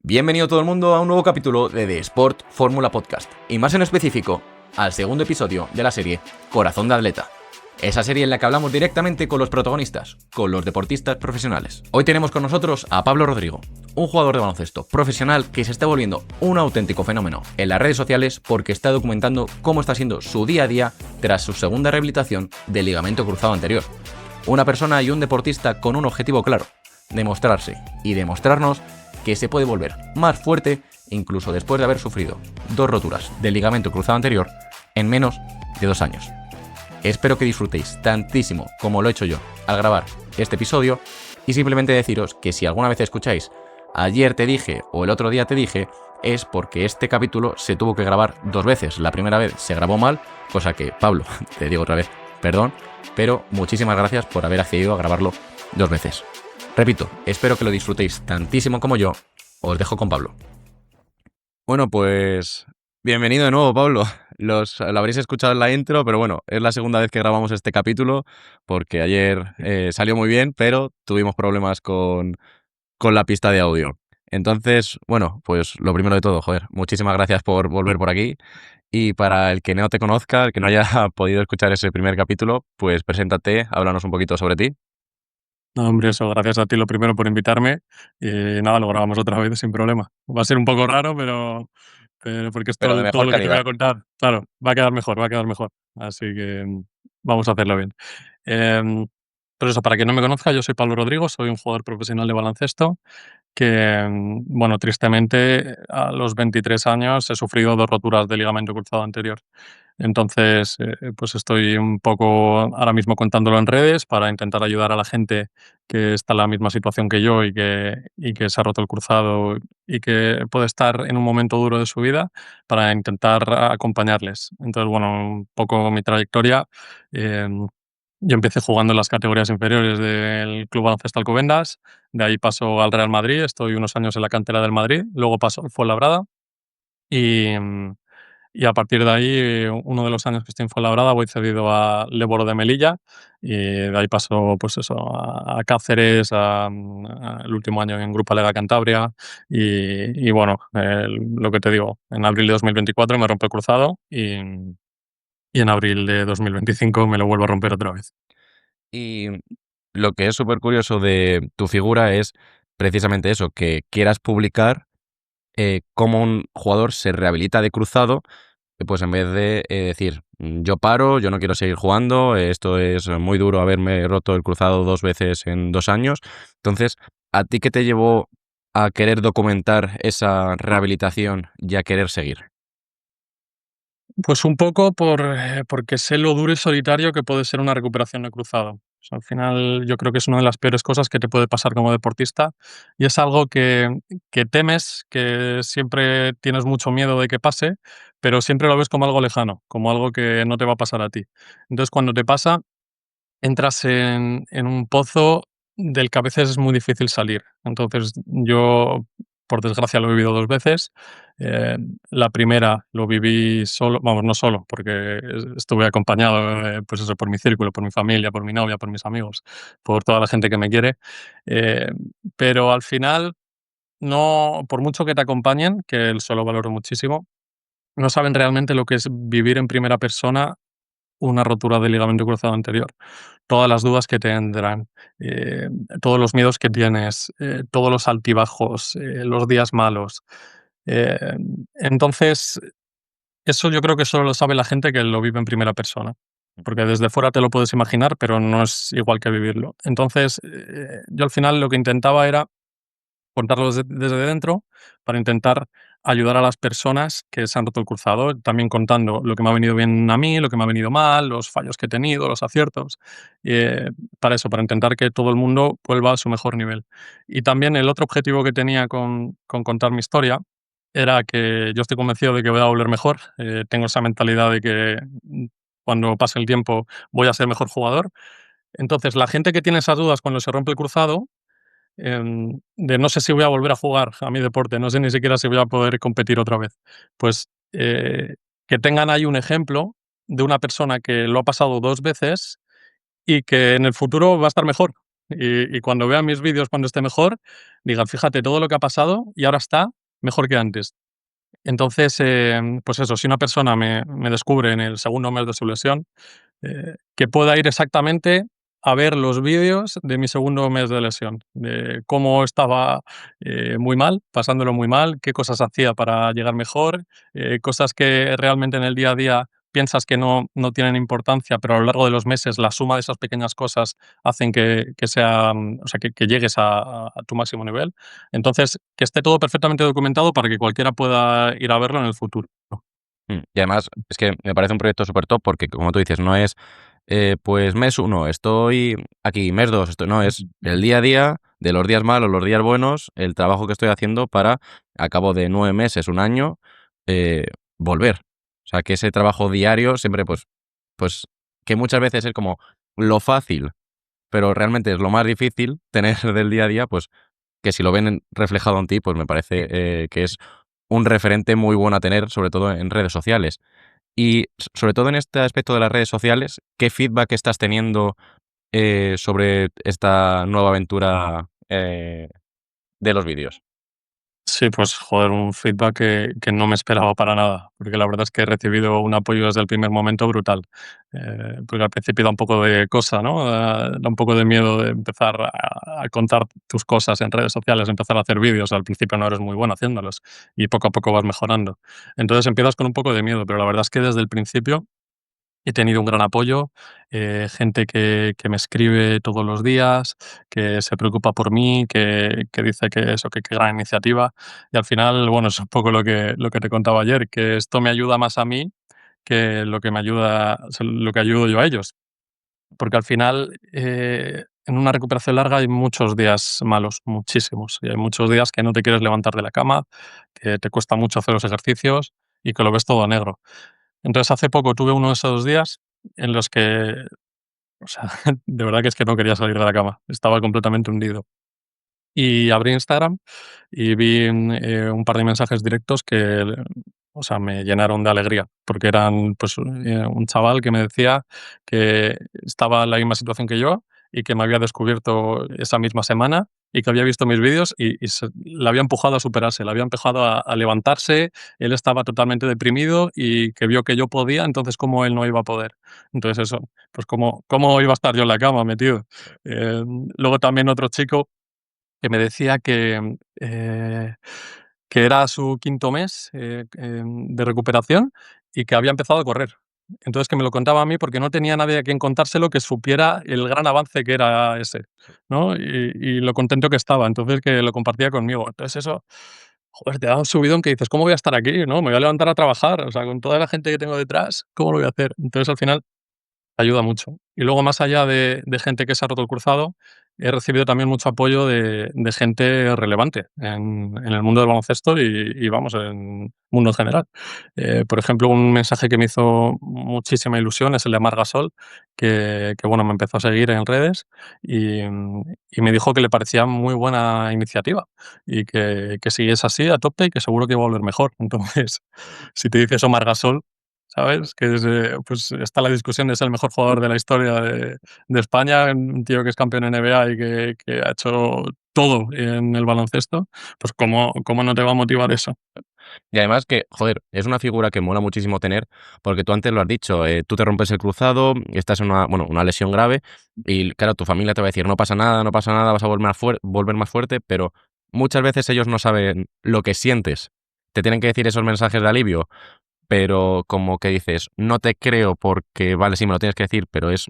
Bienvenido todo el mundo a un nuevo capítulo de The Sport Fórmula Podcast, y más en específico, al segundo episodio de la serie Corazón de Atleta. Esa serie en la que hablamos directamente con los protagonistas, con los deportistas profesionales. Hoy tenemos con nosotros a Pablo Rodrigo, un jugador de baloncesto profesional que se está volviendo un auténtico fenómeno en las redes sociales porque está documentando cómo está siendo su día a día tras su segunda rehabilitación del ligamento cruzado anterior. Una persona y un deportista con un objetivo claro: demostrarse y demostrarnos que se puede volver más fuerte incluso después de haber sufrido 2 roturas del ligamento cruzado anterior en menos de 2 años. Espero que disfrutéis tantísimo como lo he hecho yo al grabar este episodio, y simplemente deciros que si alguna vez escucháis ayer te dije o el otro día te dije, es porque este capítulo se tuvo que grabar 2 veces. La primera vez se grabó mal, cosa que, Pablo, te digo otra vez, perdón, pero muchísimas gracias por haber accedido a grabarlo 2 veces. Repito, espero que lo disfrutéis tantísimo como yo. Os dejo con Pablo. Bueno, pues bienvenido de nuevo, Pablo. Lo habréis escuchado en la intro, pero bueno, es la segunda vez que grabamos este capítulo porque ayer salió muy bien, pero tuvimos problemas con la pista de audio. Entonces, bueno, pues lo primero de todo, muchísimas gracias por volver por aquí. Y para el que no te conozca, el que no haya podido escuchar ese primer capítulo, pues preséntate, háblanos un poquito sobre ti. No, hombre, eso, gracias a ti lo primero por invitarme y nada, lo grabamos otra vez sin problema. Va a ser un poco raro, pero porque es Pero de todo mejor lo que te voy calidad. a contar. Claro, va a quedar mejor, va a quedar mejor. Así que vamos a hacerlo bien. Em, pero eso, para quien no me conozca, yo soy Pablo Rodrigo, soy un jugador profesional de baloncesto que, bueno, tristemente a los 23 años he sufrido 2 roturas de ligamento cruzado anterior. Entonces, pues estoy un poco ahora mismo contándolo en redes para intentar ayudar a la gente que está en la misma situación que yo y que se ha roto el cruzado y que puede estar en un momento duro de su vida, para intentar acompañarles. Entonces, bueno, un poco mi trayectoria. Yo empecé jugando en las categorías inferiores del Club Baloncesto Alcobendas, de ahí paso al Real Madrid, estoy unos años en la cantera del Madrid, luego paso al Fuenlabrada y, y a partir de ahí, uno de los años que estoy en Fuenlabrada, voy cedido a Leboro de Melilla y de ahí paso, pues eso, a Cáceres, el último año en Grupo Lega Cantabria y bueno, lo que te digo, en abril de 2024 me rompe el cruzado y en abril de 2025 me lo vuelvo a romper otra vez. Y lo que es súper curioso de tu figura es precisamente eso, que quieras publicar cómo un jugador se rehabilita de cruzado, pues en vez de decir, yo paro, yo no quiero seguir jugando, esto es muy duro haberme roto el cruzado 2 veces en 2 años. Entonces, ¿a ti qué te llevó a querer documentar esa rehabilitación y a querer seguir? Pues un poco porque sé lo duro y solitario que puede ser una recuperación de cruzado. O sea, al final yo creo que es una de las peores cosas que te puede pasar como deportista y es algo que temes, que siempre tienes mucho miedo de que pase, pero siempre lo ves como algo lejano, como algo que no te va a pasar a ti. Entonces, cuando te pasa, entras en un pozo del que a veces es muy difícil salir. Entonces, yo, por desgracia, lo he vivido 2 veces. Eh, la primera lo viví solo, vamos, no solo, porque estuve acompañado, pues eso, por mi círculo, por mi familia, por mi novia, por mis amigos, por toda la gente que me quiere. Eh, pero al final, no, por mucho que te acompañen, que eso lo valoro muchísimo, no saben realmente lo que es vivir en primera persona una rotura del ligamento cruzado anterior. Todas las dudas que te tendrán, eh, todos los miedos que tienes, todos los altibajos, los días malos. Eh, entonces, eso yo creo que solo lo sabe la gente que lo vive en primera persona, porque desde fuera te lo puedes imaginar, pero no es igual que vivirlo. Entonces, yo al final lo que intentaba era contarlo desde dentro para intentar ayudar a las personas que se han roto el cruzado, también contando lo que me ha venido bien a mí, lo que me ha venido mal, los fallos que he tenido, los aciertos, para eso, para intentar que todo el mundo vuelva a su mejor nivel. Y también el otro objetivo que tenía con contar mi historia era que yo estoy convencido de que voy a volver mejor, tengo esa mentalidad de que cuando pase el tiempo voy a ser mejor jugador. Entonces, la gente que tiene esas dudas cuando se rompe el cruzado, de no sé si voy a volver a jugar a mi deporte, no sé ni siquiera si voy a poder competir otra vez. Pues que tengan ahí un ejemplo de una persona que lo ha pasado 2 veces y que en el futuro va a estar mejor. Y cuando vean mis vídeos cuando esté mejor, digan, fíjate todo lo que ha pasado y ahora está mejor que antes. Entonces, pues eso, si una persona me descubre en el segundo mes de su lesión, que pueda ir exactamente a ver los vídeos de mi segundo mes de lesión, de cómo estaba muy mal, pasándolo muy mal, qué cosas hacía para llegar mejor, cosas que realmente en el día a día piensas que no tienen importancia, pero a lo largo de los meses la suma de esas pequeñas cosas hacen que sea, o sea, que llegues a tu máximo nivel. Entonces, que esté todo perfectamente documentado para que cualquiera pueda ir a verlo en el futuro. Y además, es que me parece un proyecto súper top porque, como tú dices, no es, pues mes uno estoy aquí, mes 2 esto no, es el día a día, de los días malos, los días buenos, el trabajo que estoy haciendo para, a cabo de 9 meses, un año, eh, volver. O sea, que ese trabajo diario siempre, pues, que muchas veces es como lo fácil, pero realmente es lo más difícil tener del día a día, pues, que si lo ven reflejado en ti, pues me parece, que es un referente muy bueno a tener, sobre todo en redes sociales. Y sobre todo en este aspecto de las redes sociales, ¿qué feedback estás teniendo sobre esta nueva aventura de los vídeos? Sí, pues joder, un feedback que no me esperaba para nada, porque la verdad es que he recibido un apoyo desde el primer momento brutal. Porque al principio da un poco de cosa, ¿no? Da un poco de miedo de empezar a contar tus cosas en redes sociales, empezar a hacer vídeos. Al principio no eres muy bueno haciéndolos y poco a poco vas mejorando. Entonces empiezas con un poco de miedo, pero la verdad es que desde el principio he tenido un gran apoyo, gente que me escribe todos los días, que se preocupa por mí, que dice que eso, que qué gran iniciativa. Y al final, bueno, es un poco lo que te contaba ayer, que esto me ayuda más a mí que lo que me ayuda, o sea, lo que ayudo yo a ellos. Porque al final, en una recuperación larga hay muchos días malos, muchísimos. Y hay muchos días que no te quieres levantar de la cama, que te cuesta mucho hacer los ejercicios y que lo ves todo negro. Entonces, hace poco tuve uno de esos días en los que, o sea, de verdad que es que no quería salir de la cama, estaba completamente hundido. Y abrí Instagram y vi, un par de mensajes directos que, o sea, me llenaron de alegría, porque eran, pues, un chaval que me decía que estaba en la misma situación que yo y que me había descubierto esa misma semana y que había visto mis vídeos y le había empujado a superarse, le había empujado a levantarse. Él estaba totalmente deprimido y que vio que yo podía, entonces, ¿cómo él no iba a poder? Entonces eso, pues, ¿cómo iba a estar yo en la cama metido? Luego también otro chico que me decía que era su quinto mes, de recuperación y que había empezado a correr. Entonces, que me lo contaba a mí porque no tenía nadie a quien contárselo que supiera el gran avance que era ese, ¿no? Y lo contento que estaba, entonces que lo compartía conmigo. Entonces eso, joder, te da un subidón que dices: "¿Cómo voy a estar aquí?", ¿no? Me voy a levantar a trabajar, o sea, con toda la gente que tengo detrás, ¿cómo lo voy a hacer? Entonces, al final ayuda mucho. Y luego, más allá de gente que se ha roto el cruzado, he recibido también mucho apoyo de gente relevante en el mundo del baloncesto y vamos, en mundo en general. Por ejemplo, un mensaje que me hizo muchísima ilusión es el de Marc Gasol, bueno, me empezó a seguir en redes y me dijo que le parecía muy buena iniciativa y que siguiese así a tope y que seguro que iba a volver mejor. Entonces, si te dice eso Marc Gasol, ¿sabes? Que es, pues está la discusión de ser el mejor jugador de la historia de España, un tío que es campeón NBA y que ha hecho todo en el baloncesto, pues ¿cómo no te va a motivar eso? Y además que, joder, es una figura que mola muchísimo tener, porque tú antes lo has dicho, tú te rompes el cruzado, estás en una, bueno, una lesión grave, y claro, tu familia te va a decir, no pasa nada, no pasa nada, vas a volver más fuerte, pero muchas veces ellos no saben lo que sientes. Te tienen que decir esos mensajes de alivio, pero como que dices, no te creo porque, vale, sí me lo tienes que decir, pero es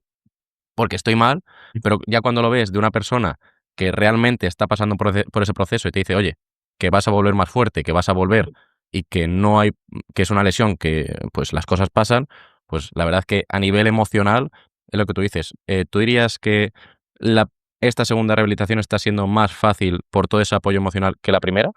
porque estoy mal, pero ya cuando lo ves de una persona que realmente está pasando por ese proceso y te dice, oye, que vas a volver más fuerte, que vas a volver y que no hay, que es una lesión, que pues las cosas pasan, pues la verdad es que a nivel emocional es lo que tú dices. ¿Tú dirías que la, esta segunda rehabilitación está siendo más fácil por todo ese apoyo emocional que la primera?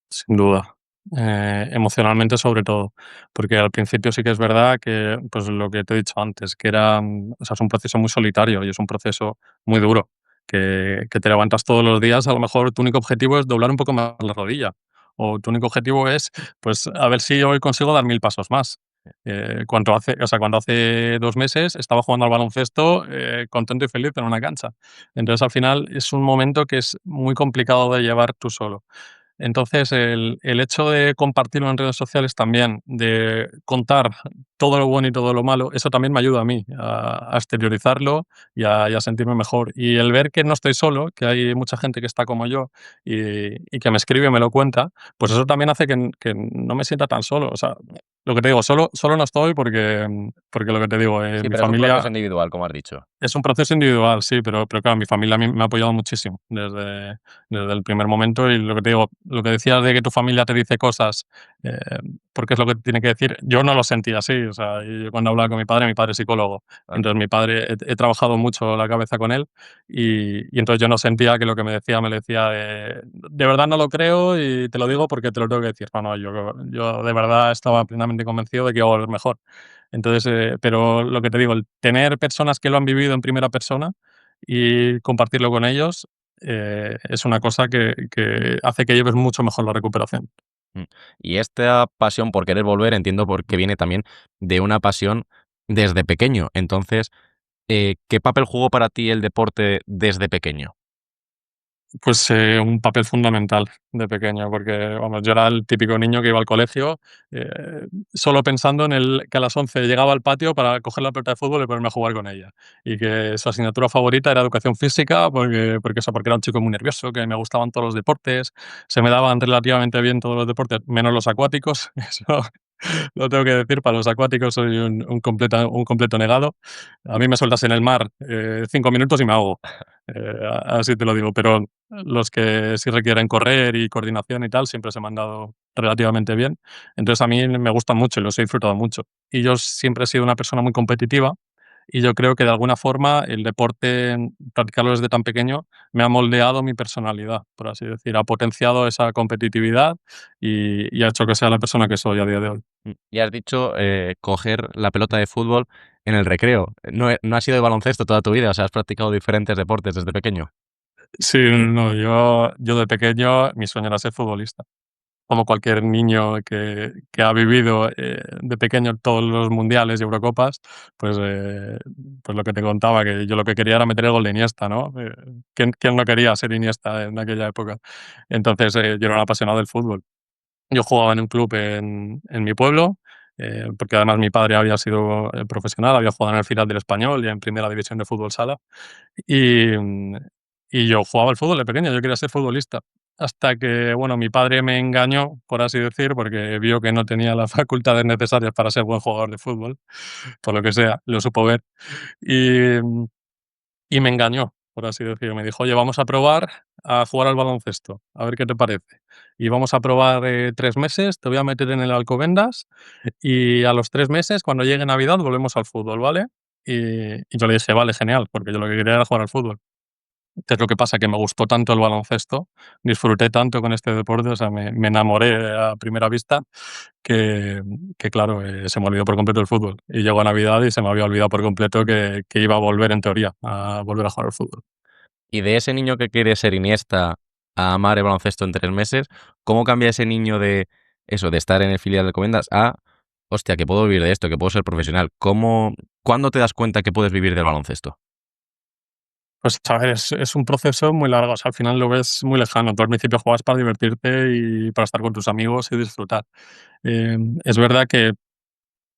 Sin duda. Emocionalmente sobre todo, porque al principio sí que es verdad que, pues lo que te he dicho antes, que era, o sea, es un proceso muy solitario y es un proceso muy duro, que te levantas todos los días, a lo mejor tu único objetivo es doblar un poco más la rodilla, o tu único objetivo es, pues, a ver si hoy consigo dar 1000 pasos más. Cuando hace 2 meses estaba jugando al baloncesto, contento y feliz en una cancha. Entonces, al final es un momento que es muy complicado de llevar tú solo. Entonces, el hecho de compartirlo en redes sociales también, de contar todo lo bueno y todo lo malo, eso también me ayuda a mí a exteriorizarlo y a sentirme mejor. Y el ver que no estoy solo, que hay mucha gente que está como yo y que me escribe y me lo cuenta, pues eso también hace que no me sienta tan solo. O sea, lo que te digo, solo no estoy porque lo que te digo, Sí, mi pero es un proceso familia individual, como has dicho. es un proceso individual, sí, pero claro, mi familia a mí me ha apoyado muchísimo desde el primer momento y lo que te digo, lo que decías de que tu familia te dice cosas, eh, porque es lo que te tiene que decir, yo no lo sentía así, o sea, yo cuando hablaba con mi padre es psicólogo, Vale. entonces mi padre he trabajado mucho la cabeza con él y entonces yo no sentía que lo que me lo decía de verdad no lo creo y te lo digo porque te lo tengo que decir. No, no, yo de verdad estaba plenamente convencido de que iba a volver mejor. Entonces, pero lo que te digo, el tener personas que lo han vivido en primera persona y compartirlo con ellos, es una cosa que hace que lleves mucho mejor la recuperación. Mm. Y esta pasión por querer volver, entiendo por qué viene también de una pasión desde pequeño. Entonces, ¿qué papel jugó para ti el deporte desde pequeño? Pues, un papel fundamental de pequeño, porque, vamos, yo era el típico niño que iba al colegio, solo pensando en el que a las 11 llegaba al patio para coger la pelota de fútbol y ponerme a jugar con ella. Y que su asignatura favorita era educación física, porque era un chico muy nervioso, que me gustaban todos los deportes, se me daban relativamente bien todos los deportes, menos los acuáticos, eso lo tengo que decir, para los acuáticos soy un completo negado. A mí me sueltas en el mar, 5 minutos y me ahogo, así te lo digo, pero los que sí requieren correr y coordinación y tal, siempre se me han dado relativamente bien. Entonces a mí me gustan mucho y los he disfrutado mucho. Y yo siempre he sido una persona muy competitiva y yo creo que de alguna forma el deporte, practicarlo desde tan pequeño, me ha moldeado mi personalidad, por así decir, ha potenciado esa competitividad y ha hecho que sea la persona que soy a día de hoy. Y has dicho, coger la pelota de fútbol en el recreo. No has sido de baloncesto toda tu vida, o sea, has practicado diferentes deportes desde pequeño. Sí, no, yo de pequeño mi sueño era ser futbolista. Como cualquier niño que ha vivido, de pequeño todos los mundiales y Eurocopas, pues, pues lo que te contaba, que yo lo que quería era meter el gol de Iniesta, ¿no? ¿Quién no quería ser Iniesta en aquella época? Entonces, yo era un apasionado del fútbol. Yo jugaba en un club en mi pueblo, porque además mi padre había sido, profesional, había jugado en el filial del Español y en primera división de fútbol sala. Y, y yo jugaba al fútbol de pequeño, yo quería ser futbolista. Hasta que, bueno, mi padre me engañó, por así decir, porque vio que no tenía las facultades necesarias para ser buen jugador de fútbol, por lo que sea, lo supo ver. Y, y me engañó, por así decirlo. Me dijo, oye, vamos a probar a jugar al baloncesto, a ver qué te parece. Y vamos a probar 3 meses, te voy a meter en el Alcobendas y a los 3 meses, cuando llegue Navidad, volvemos al fútbol, ¿vale? Y yo le dije, vale, genial, porque yo lo que quería era jugar al fútbol. ¿Qué es lo que pasa? Que me gustó tanto el baloncesto, disfruté tanto con este deporte, o sea, me enamoré a primera vista que, que claro, se me olvidó por completo el fútbol. Y llegó a Navidad y se me había olvidado por completo que iba a volver, en teoría, a volver a jugar al fútbol. Y de ese niño que quiere ser Iniesta a amar el baloncesto en 3 meses, ¿cómo cambia ese niño de eso, de estar en el filial de Alcobendas a, hostia, que puedo vivir de esto, que puedo ser profesional? ¿Cuándo te das cuenta que puedes vivir del baloncesto? Pues, a ver, es un proceso muy largo, o sea, al final lo ves muy lejano. Tú al principio juegas para divertirte y para estar con tus amigos y disfrutar. Es verdad que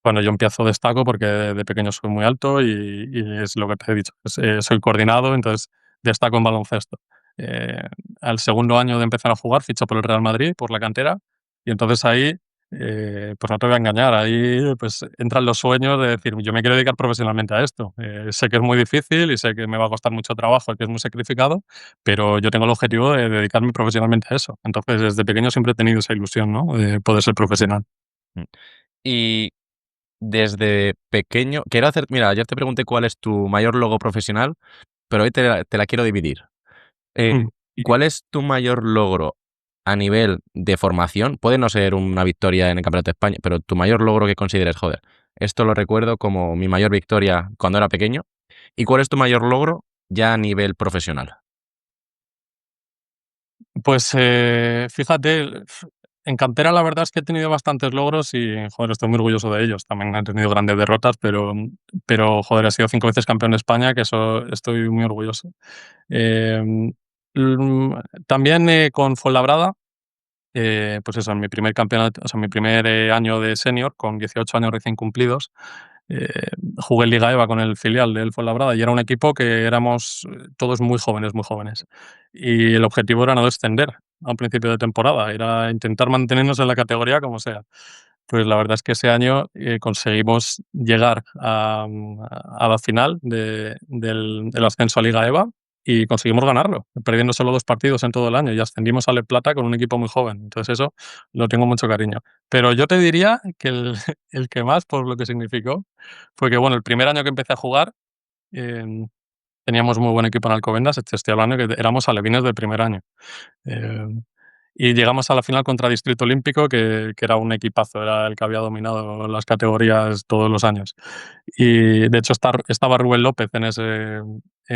cuando yo empiezo destaco porque de pequeño soy muy alto y es lo que te he dicho, soy coordinado, entonces destaco en baloncesto. Eh, Al segundo año de empezar a jugar ficho por el Real Madrid, por la cantera, y entonces ahí, pues no te voy a engañar, ahí pues entran los sueños de decir, yo me quiero dedicar profesionalmente a esto. Sé que es muy difícil y sé que me va a costar mucho trabajo y que es muy sacrificado, pero yo tengo el objetivo de dedicarme profesionalmente a eso. Entonces desde pequeño siempre he tenido esa ilusión, ¿no? De poder ser profesional. Mm. Y desde pequeño, mira, ayer te pregunté cuál es tu mayor logro profesional, pero hoy te la quiero dividir. Eh, Mm. ¿Cuál es tu mayor logro a nivel de formación? Puede no ser una victoria en el Campeonato de España, pero tu mayor logro que consideres, joder, esto lo recuerdo como mi mayor victoria cuando era pequeño. ¿Y cuál es tu mayor logro ya a nivel profesional? Pues, fíjate, en cantera la verdad es que he tenido bastantes logros y, joder, estoy muy orgulloso de ellos. También he tenido grandes derrotas, pero joder, he sido 5 veces campeón de España, que eso estoy muy orgulloso. Em, mm, También, con Fuenlabrada, pues eso, en mi primer campeonato, o sea, mi primer, año de senior, con 18 años recién cumplidos, eh, jugué en Liga EVA con el filial del Fuenlabrada y era un equipo que éramos, todos muy jóvenes, muy jóvenes. Y el objetivo era no descender a un principio de temporada, era intentar mantenernos en la categoría como sea. Pues la verdad es que ese año, conseguimos llegar a la final del ascenso a Liga EVA y conseguimos ganarlo, perdiendo solo 2 partidos en todo el año y ascendimos a Le Plata con un equipo muy joven. Entonces eso lo tengo mucho cariño. Pero yo te diría que el el que más, por lo que significó, fue que, bueno, el primer año que empecé a jugar, em, teníamos muy buen equipo en Alcobendas, te estoy hablando que éramos alevines del primer año. Em, y llegamos a la final contra Distrito Olímpico, que era un equipazo, era el que había dominado las categorías todos los años. Y de hecho estaba Rubén López en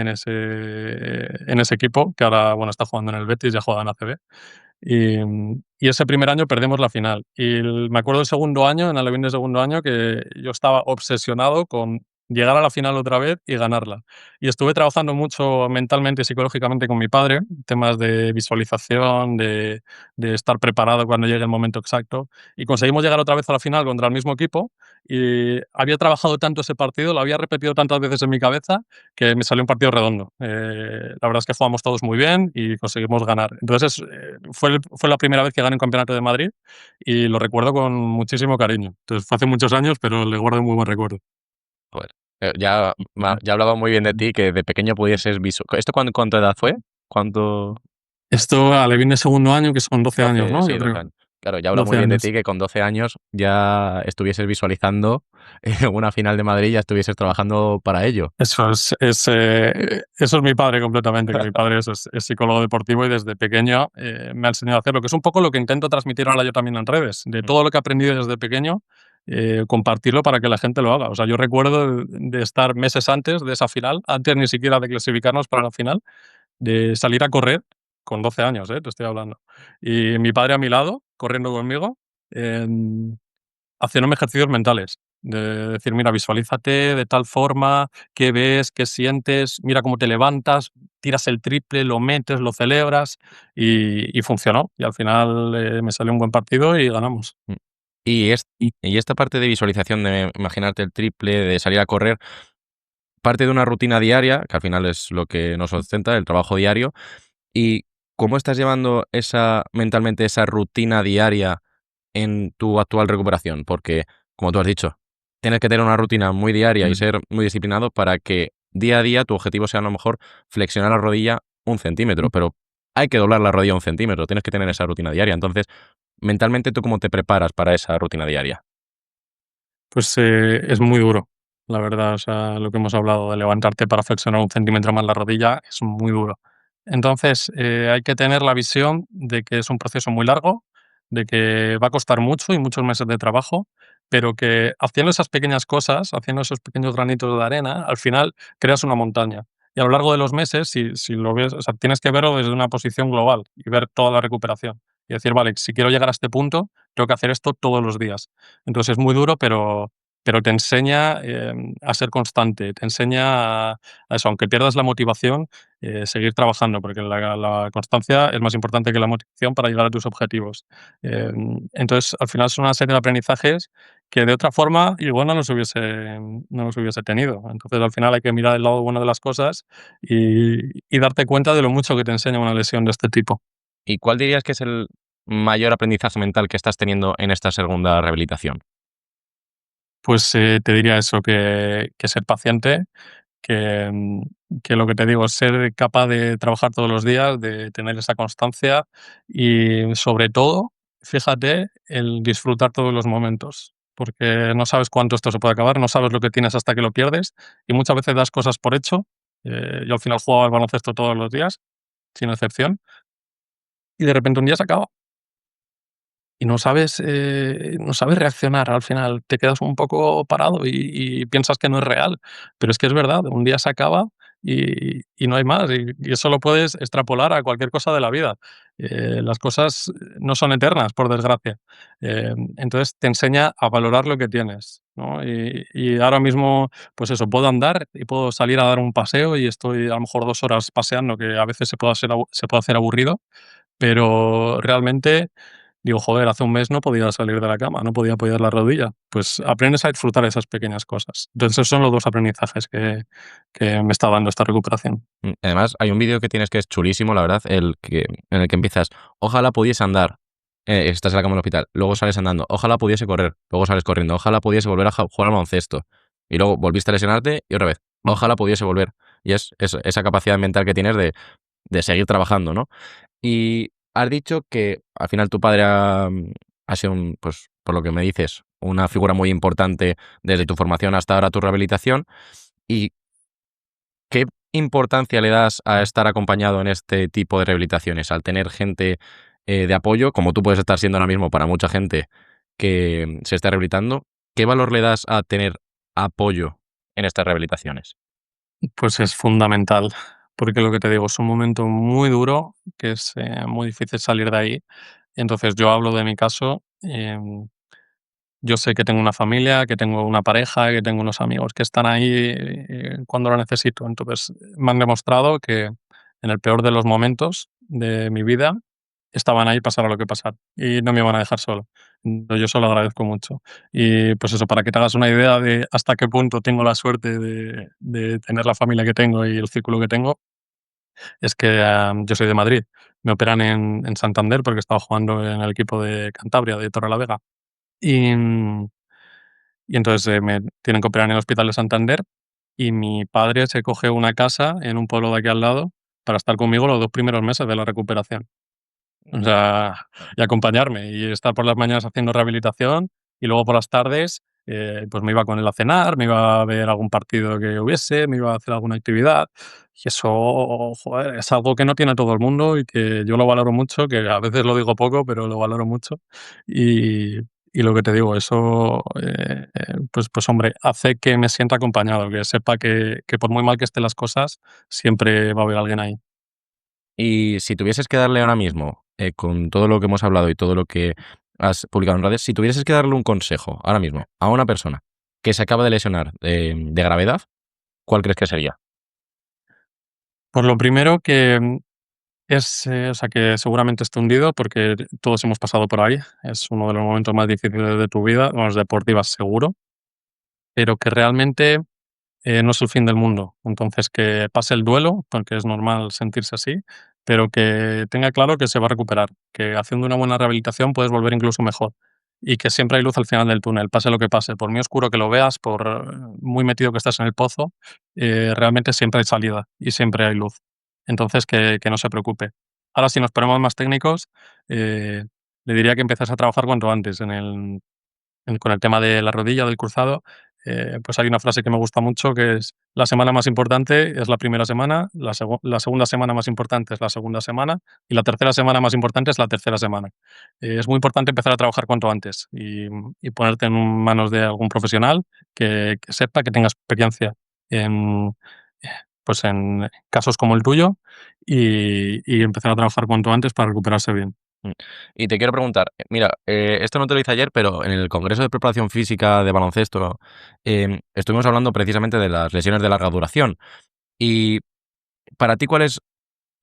ese equipo, que ahora bueno, está jugando en el Betis, ya juega en ACB. Y ese primer año perdemos la final. Me acuerdo del segundo año, en Alevín de segundo año, que yo estaba obsesionado con llegar a la final otra vez y ganarla. Y estuve trabajando mucho mentalmente y psicológicamente con mi padre, temas de visualización, de estar preparado cuando llegue el momento exacto. Y conseguimos llegar otra vez a la final contra el mismo equipo. Y había trabajado tanto ese partido, lo había repetido tantas veces en mi cabeza, que me salió un partido redondo. La verdad es que jugamos todos muy bien y conseguimos ganar. Entonces, fue la primera vez que gané un campeonato de Madrid y lo recuerdo con muchísimo cariño. Entonces, fue hace muchos años, pero le guardo un muy buen recuerdo. Joder. Ya hablaba muy bien de ti, que de pequeño pudieses ¿Esto cuánta edad fue? ¿Cuánto? Esto a Levine segundo año, que son 12 años, 12, ¿no? sí, Yo 12 creo. años. Claro, ya habla muy 12 bien de años. ti que con 12 años ya estuvieses visualizando una final de Madrid, ya estuvieses trabajando para ello. Eso es mi padre completamente, que mi padre es psicólogo deportivo y desde pequeño me ha enseñado a hacerlo, que es un poco lo que intento transmitir ahora yo también en redes, de todo lo que he aprendido desde pequeño, compartirlo para que la gente lo haga. O sea, yo recuerdo de estar meses antes de esa final, antes ni siquiera de clasificarnos para la final, de salir a correr con 12 años, te estoy hablando. Y mi padre a mi lado, corriendo conmigo, em, haciéndome ejercicios mentales, de decir, mira, visualízate de tal forma, qué ves, qué sientes, mira cómo te levantas, tiras el triple, lo metes, lo celebras y funcionó. Y al final me salió un buen partido y ganamos. Mm. Y esta parte de visualización, de imaginarte el triple, de salir a correr, parte de una rutina diaria, que al final es lo que nos sustenta, el trabajo diario. ¿Y cómo estás llevando mentalmente esa rutina diaria en tu actual recuperación? Porque, como tú has dicho, tienes que tener una rutina muy diaria y Mm. ser muy disciplinado para que día a día tu objetivo sea a lo mejor flexionar la rodilla 1 centímetro, pero hay que doblar la rodilla 1 centímetro, tienes que tener esa rutina diaria. Entonces, mentalmente, ¿tú cómo te preparas para esa rutina diaria? Pues es muy duro, la verdad. O sea, lo que hemos hablado de levantarte para flexionar 1 centímetro más la rodilla es muy duro. Entonces, hay que tener la visión de que es un proceso muy largo, de que va a costar mucho y muchos meses de trabajo, pero que haciendo esas pequeñas cosas, haciendo esos pequeños granitos de arena, al final creas una montaña. Y a lo largo de los meses, si lo ves, o sea, tienes que verlo desde una posición global y ver toda la recuperación. Y decir, vale, si quiero llegar a este punto, tengo que hacer esto todos los días. Entonces es muy duro, pero te enseña a ser constante, te enseña a eso, aunque pierdas la motivación, seguir trabajando, porque la constancia es más importante que la motivación para llegar a tus objetivos. Entonces, al final son una serie de aprendizajes que de otra forma igual no los hubiese tenido. Entonces, al final hay que mirar el lado bueno de las cosas y darte cuenta de lo mucho que te enseña una lesión de este tipo. ¿Y cuál dirías que es el mayor aprendizaje mental que estás teniendo en esta segunda rehabilitación? Pues te diría eso, que ser paciente, que lo que te digo, ser capaz de trabajar todos los días, de tener esa constancia y sobre todo, fíjate, el disfrutar todos los momentos, porque no sabes cuánto esto se puede acabar, no sabes lo que tienes hasta que lo pierdes y muchas veces das cosas por hecho. Yo al final jugaba al baloncesto todos los días, sin excepción, y de repente un día se acaba. Y no sabes reaccionar al final, te quedas un poco parado y piensas que no es real, pero es que es verdad, un día se acaba y no hay más. Y eso lo puedes extrapolar a cualquier cosa de la vida. Las cosas no son eternas, por desgracia. Entonces te enseña a valorar lo que tienes, ¿no? Y ahora mismo, pues eso, puedo andar y puedo salir a dar un paseo y estoy a lo mejor 2 horas paseando, que a veces se puede hacer aburrido, pero realmente digo: "Joder, hace un mes no podía salir de la cama, no podía apoyar la rodilla". Pues aprendes a disfrutar esas pequeñas cosas. Entonces, esos son los 2 aprendizajes que me está dando esta recuperación. Además, hay un vídeo que tienes que es chulísimo, la verdad, en el que empiezas: "Ojalá pudiese andar", estás en la cama del hospital, luego sales andando, "Ojalá pudiese correr", luego sales corriendo, "Ojalá pudiese volver a jugar al baloncesto", y luego volviste a lesionarte y otra vez, Mm. "Ojalá pudiese volver". Y es eso, esa capacidad mental que tienes de seguir trabajando, ¿no? Y has dicho que al final tu padre ha sido pues, por lo que me dices, una figura muy importante desde tu formación hasta ahora tu rehabilitación. ¿Y qué importancia le das a estar acompañado en este tipo de rehabilitaciones? Al tener gente, de apoyo, como tú puedes estar siendo ahora mismo para mucha gente que se está rehabilitando, ¿qué valor le das a tener apoyo en estas rehabilitaciones? Pues es fundamental, porque lo que te digo, es un momento muy duro, que es, muy difícil salir de ahí. Entonces, yo hablo de mi caso, yo sé que tengo una familia, que tengo una pareja, que tengo unos amigos que están ahí, cuando lo necesito. Entonces, me han demostrado que en el peor de los momentos de mi vida estaban ahí pasara lo que pasara y no me iban a dejar solo. Yo se lo agradezco mucho. Y pues eso, para que te hagas una idea de hasta qué punto tengo la suerte de tener la familia que tengo y el círculo que tengo, es que yo soy de Madrid. Me operan en Santander porque estaba jugando en el equipo de Cantabria, de Torrelavega. Y, y entonces me tienen que operar en el hospital de Santander y mi padre se coge una casa en un pueblo de aquí al lado para estar conmigo los 2 primeros meses de la recuperación. O sea, y acompañarme, y estar por las mañanas haciendo rehabilitación, y luego por las tardes, pues me iba con él a cenar, me iba a ver algún partido que hubiese, me iba a hacer alguna actividad. Y eso, joder, es algo que no tiene todo el mundo y que yo lo valoro mucho, que a veces lo digo poco, pero lo valoro mucho. Y, y lo que te digo, eso, pues hombre, hace que me sienta acompañado, que sepa que por muy mal que estén las cosas, siempre va a haber alguien ahí. Y si tuvieses que darle ahora mismo, con todo lo que hemos hablado y todo lo que has publicado en redes, si tuvieses que darle un consejo ahora mismo a una persona que se acaba de lesionar de gravedad, ¿cuál crees que sería? Por lo primero que o sea, que seguramente esté hundido porque todos hemos pasado por ahí. Es uno de los momentos más difíciles de tu vida, bueno, deportivas seguro, pero que realmente no es el fin del mundo. Entonces, que pase el duelo, porque es normal sentirse así, pero que tenga claro que se va a recuperar, que haciendo una buena rehabilitación puedes volver incluso mejor y que siempre hay luz al final del túnel, pase lo que pase. Por muy oscuro que lo veas, por muy metido que estés en el pozo, realmente siempre hay salida y siempre hay luz. Entonces, que no se preocupe. Ahora, si nos ponemos más técnicos, eh, le diría que empezase a trabajar cuanto antes con el tema de la rodilla, del cruzado, pues hay una frase que me gusta mucho que es: la semana más importante es la primera semana, la segunda semana más importante es la segunda semana y la tercera semana más importante es la tercera semana. Es muy importante empezar a trabajar cuanto antes y ponerte en manos de algún profesional que sepa, que tenga experiencia en, eh, pues en casos como el tuyo y empezar a trabajar cuanto antes para recuperarse bien. Mm. Y te quiero preguntar, mira, esto no te lo hice ayer, pero en el Congreso de Preparación Física de Baloncesto, estuvimos hablando precisamente de las lesiones de larga duración. Y para ti, ¿cuál es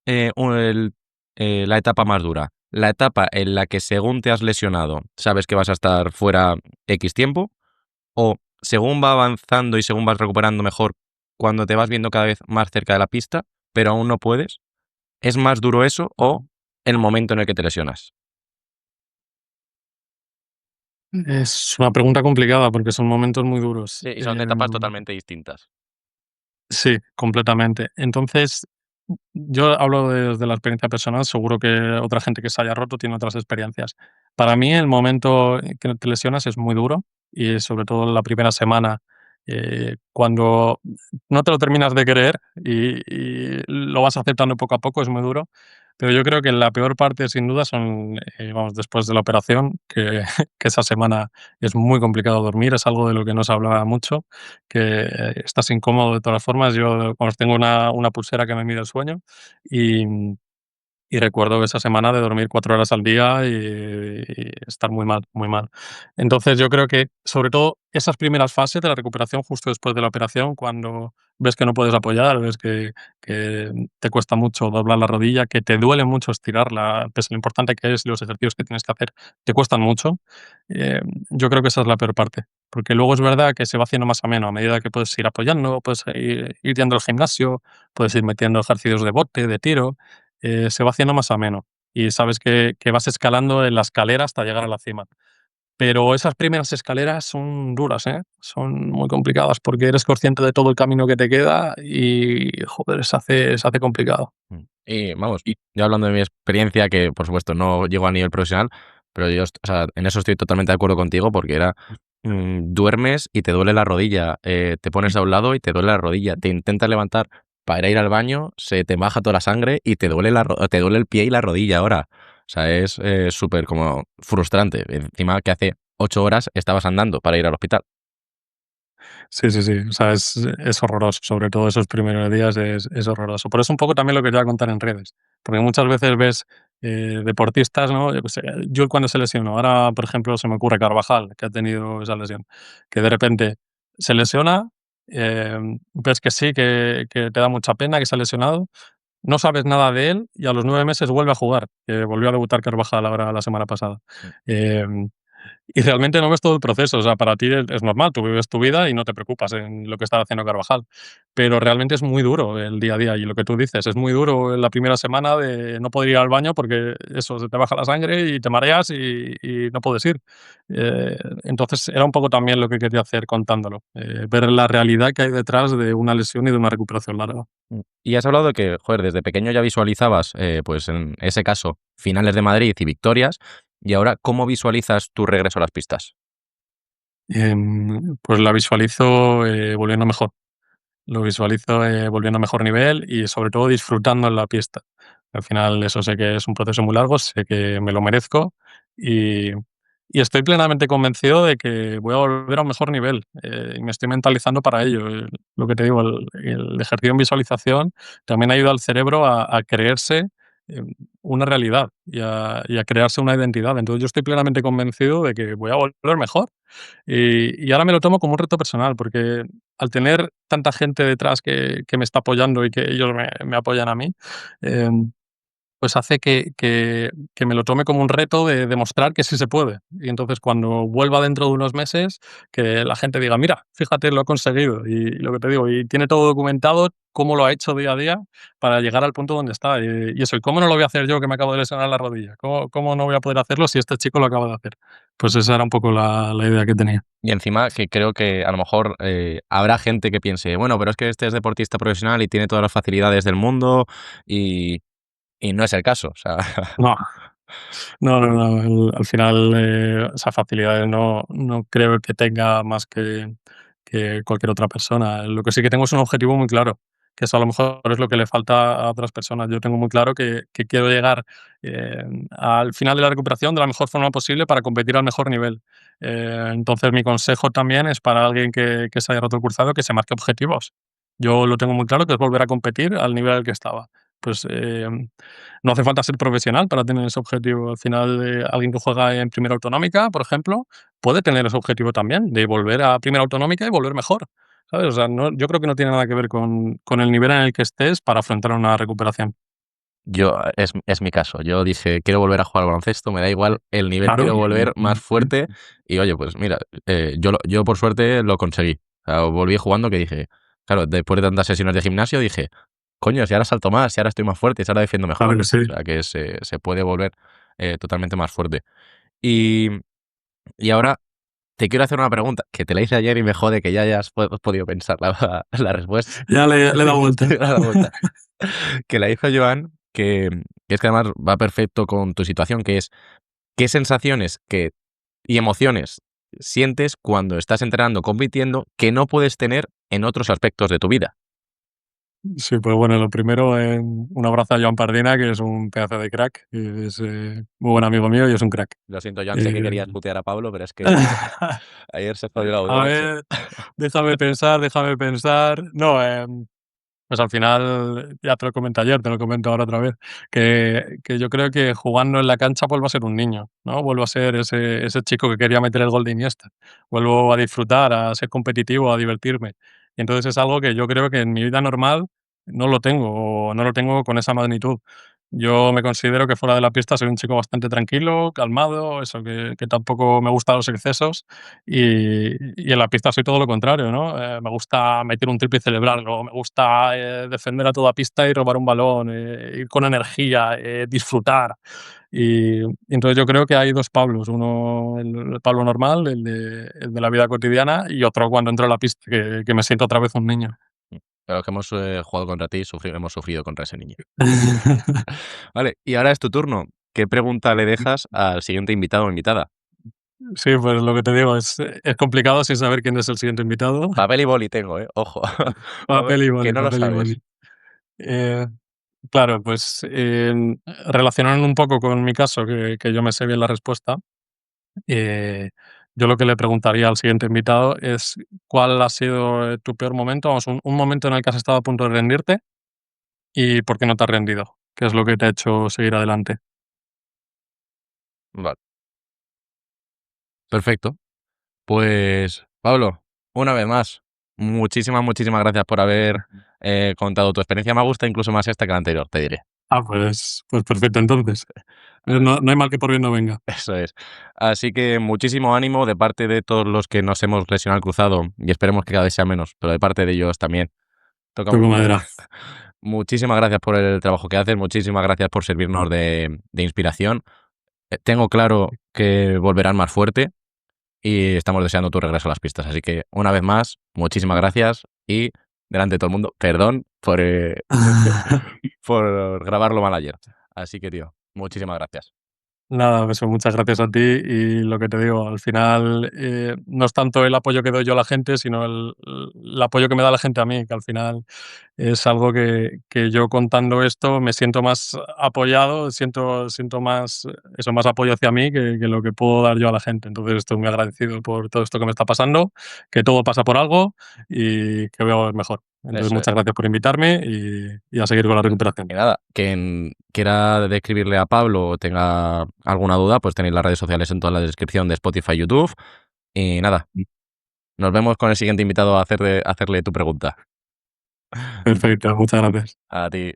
la etapa más dura? ¿La etapa en la que según te has lesionado, sabes que vas a estar fuera X tiempo? ¿O según va avanzando y según vas recuperando mejor, cuando te vas viendo cada vez más cerca de la pista, pero aún no puedes? ¿Es más duro eso o el momento en el que te lesionas? Es una pregunta complicada porque son momentos muy duros. Sí, y son etapas totalmente distintas. Sí, completamente. Entonces, yo hablo desde la experiencia personal, seguro que otra gente que se haya roto tiene otras experiencias. Para mí, el momento en que te lesionas es muy duro y sobre todo la primera semana, cuando no te lo terminas de creer y lo vas aceptando poco a poco, es muy duro. Pero yo creo que la peor parte, sin duda, son, vamos, después de la operación, que que esa semana es muy complicado dormir, es algo de lo que no se hablaba mucho, que estás incómodo de todas formas. Yo, vamos, tengo una pulsera que me mide el sueño y y recuerdo esa semana de dormir 4 horas al día y estar muy mal, muy mal. Entonces, yo creo que, sobre todo, esas primeras fases de la recuperación justo después de la operación, cuando ves que no puedes apoyar, ves que te cuesta mucho doblar la rodilla, que te duele mucho estirarla, pese a lo importante que es, los ejercicios que tienes que hacer te cuestan mucho, eh, yo creo que esa es la peor parte. Porque luego es verdad que se va haciendo más ameno a medida que puedes ir apoyando, puedes ir yendo al gimnasio, puedes ir metiendo ejercicios de bote, de tiro, se va haciendo más ameno y sabes que vas escalando en la escalera hasta llegar a la cima. Pero esas primeras escaleras son duras, ¿eh? Son muy complicadas porque eres consciente de todo el camino que te queda y, joder, se hace complicado. Y vamos, yo hablando de mi experiencia, que por supuesto no llego a nivel profesional, pero yo, o sea, en eso estoy totalmente de acuerdo contigo porque era, duermes y te duele la rodilla, te pones a un lado y te duele la rodilla, te intentas levantar para ir al baño, se te baja toda la sangre y te duele te duele el pie y la rodilla ahora. O sea, es súper como frustrante. Encima que hace 8 horas estabas andando para ir al hospital. Sí, sí, sí. O sea, es horroroso. Sobre todo esos primeros días es horroroso. Por eso un poco también lo que te voy a contar en redes. Porque muchas veces ves deportistas, ¿no? Yo qué sé, yo cuando se lesionó, ahora, por ejemplo, se me ocurre Carvajal, que ha tenido esa lesión, que de repente se lesiona, ves que sí, que te da mucha pena que se ha lesionado, no sabes nada de él y a los 9 meses vuelve a jugar, que volvió a debutar Carvajal ahora la semana pasada. Mm. Em, y realmente no ves todo el proceso, o sea, para ti es normal, tú vives tu vida y no te preocupas en lo que está haciendo Carvajal, pero realmente es muy duro el día a día y lo que tú dices, es muy duro en la primera semana de no poder ir al baño porque eso, se te baja la sangre y te mareas y no puedes ir. Entonces era un poco también lo que quería hacer contándolo, ver la realidad que hay detrás de una lesión y de una recuperación larga. Y has hablado de que, joder, desde pequeño ya visualizabas, pues en ese caso, finales de Madrid y victorias, y ahora, ¿cómo visualizas tu regreso a las pistas? Pues la visualizo volviendo mejor. Lo visualizo, volviendo a mejor nivel y sobre todo disfrutando en la pista. Al final eso sé que es un proceso muy largo, sé que me lo merezco y, y estoy plenamente convencido de que voy a volver a un mejor nivel y me estoy mentalizando para ello. Lo que te digo, el ejercicio en visualización también ayuda al cerebro a creerse eh, una realidad y a crearse una identidad. Entonces yo estoy plenamente convencido de que voy a volver mejor y ahora me lo tomo como un reto personal, porque al tener tanta gente detrás que me está apoyando y que ellos me apoyan a mí, em, pues hace que me lo tome como un reto de demostrar que sí se puede. Y entonces cuando vuelva dentro de unos meses, que la gente diga, mira, fíjate, lo ha conseguido. Y lo que te digo, y tiene todo documentado, cómo lo ha hecho día a día para llegar al punto donde está. Y eso, ¿y cómo no lo voy a hacer yo que me acabo de lesionar la rodilla? ¿Cómo no voy a poder hacerlo si este chico lo acaba de hacer? Pues esa era un poco la idea que tenía. Y encima que creo que a lo mejor habrá gente que piense, bueno, pero es que este es deportista profesional y tiene todas las facilidades del mundo y, y no es el caso. O sea, No, no, no, no, al final, esas facilidades no creo que tenga más que cualquier otra persona. Lo que sí que tengo es un objetivo muy claro, que eso a lo mejor es lo que le falta a otras personas. Yo tengo muy claro que quiero llegar, al final de la recuperación de la mejor forma posible para competir al mejor nivel. Entonces, mi consejo también es para alguien que se haya roto el cruzado, que se marque objetivos. Yo lo tengo muy claro, que es volver a competir al nivel al que estaba. Pues, no hace falta ser profesional para tener ese objetivo. Al final, alguien que juega en Primera Autonómica, por ejemplo, puede tener ese objetivo también, de volver a Primera Autonómica y volver mejor, ¿sabes? O sea, yo creo que no tiene nada que ver con el nivel en el que estés para afrontar una recuperación. es mi caso. Yo dije, quiero volver a jugar al baloncesto, me da igual el nivel, Claro. quiero volver más fuerte. Y oye, pues mira, yo por suerte lo conseguí. O sea, volví jugando que dije, claro, después de tantas sesiones de gimnasio dije, coño, si ahora salto más, si ahora estoy más fuerte, si ahora defiendo mejor. Claro que sí. O sea, que se puede volver totalmente más fuerte. Y, y ahora te quiero hacer una pregunta que te la hice ayer y me jode que ya hayas podido pensar la respuesta. Ya le he dado vuelta. Te he dado vuelta. Que la hizo Joan, que es que además va perfecto con tu situación, que es, ¿qué sensaciones y emociones sientes cuando estás entrenando, compitiendo, que no puedes tener en otros aspectos de tu vida? Sí, pues bueno, lo primero, un abrazo a Joan Pardina, que es un pedazo de crack, y es muy buen amigo mío y es un crack. Lo siento, Joan, sé que Eh, querías putear a Pablo, pero es que ayer se jodió el audio, a macho. ver, déjame pensar. No, pues al final, ya te lo comenté ayer, te lo comento ahora otra vez, que yo creo que jugando en la cancha vuelvo a ser un niño, ¿no? Vuelvo a ser ese chico que quería meter el gol de Iniesta. Vuelvo a disfrutar, a ser competitivo, a divertirme. Y entonces es algo que yo creo que en mi vida normal no lo tengo, o no lo tengo con esa magnitud. Yo me considero que fuera de la pista soy un chico bastante tranquilo, calmado, eso que tampoco me gustan los excesos y en la pista soy todo lo contrario, ¿no? Me gusta meter un triple y celebrarlo, me gusta defender a toda pista y robar un balón, ir con energía, disfrutar. Y entonces yo creo que hay dos Pablos, uno el Pablo normal, el de la vida cotidiana, y otro cuando entro a la pista, que me siento otra vez un niño. Pero los que hemos jugado contra ti, hemos sufrido contra ese niño. Vale, y ahora es tu turno. ¿Qué pregunta le dejas al siguiente invitado o invitada? Sí, pues lo que te digo, es complicado sin saber quién es el siguiente invitado. Papel y boli tengo, ojo. Papel y Que boli, no lo papel y sabes. boli. Eh, Claro, pues, relacionando un poco con mi caso, que yo me sé bien la respuesta, eh, yo lo que le preguntaría al siguiente invitado es: ¿cuál ha sido, tu peor momento? Vamos, un momento en el que has estado a punto de rendirte, ¿y por qué no te has rendido? ¿Qué es lo que te ha hecho seguir adelante? Vale, perfecto. Pues, Pablo, una vez más, muchísimas gracias por haber contado tu experiencia. Me gusta incluso más esta que la anterior, te diré. Pues perfecto, entonces. Así- No hay mal que por bien no venga. Eso es. Así que muchísimo ánimo de parte de todos los que nos hemos lesionado el cruzado y esperemos que cada vez sea menos, pero de parte de ellos también. Tocamos Toco madera. madera. Muchísimas gracias por el trabajo que haces, muchísimas gracias por servirnos de inspiración. Tengo claro que volverán más fuerte y estamos deseando tu regreso a las pistas. Así que, una vez más, muchísimas gracias y, delante de todo el mundo, perdón por grabarlo mal ayer. Así que, tío, muchísimas gracias. Nada, pues muchas gracias a ti y lo que te digo, al final no es tanto el apoyo que doy yo a la gente, sino el apoyo que me da la gente a mí, que al final es algo que yo contando esto me siento más apoyado, siento más, eso, más apoyo hacia mí que lo que puedo dar yo a la gente. Entonces estoy muy agradecido por todo esto que me está pasando, que todo pasa por algo y que voy a volver mejor. Entonces Eso es. muchas gracias por invitarme y a seguir con la Y recuperación. nada, quien quiera describirle a Pablo o tenga alguna duda, pues tenéis las redes sociales en toda la descripción de Spotify, YouTube. Y nada, nos vemos con el siguiente invitado a hacerle tu pregunta. Perfecto, muchas gracias. A ti.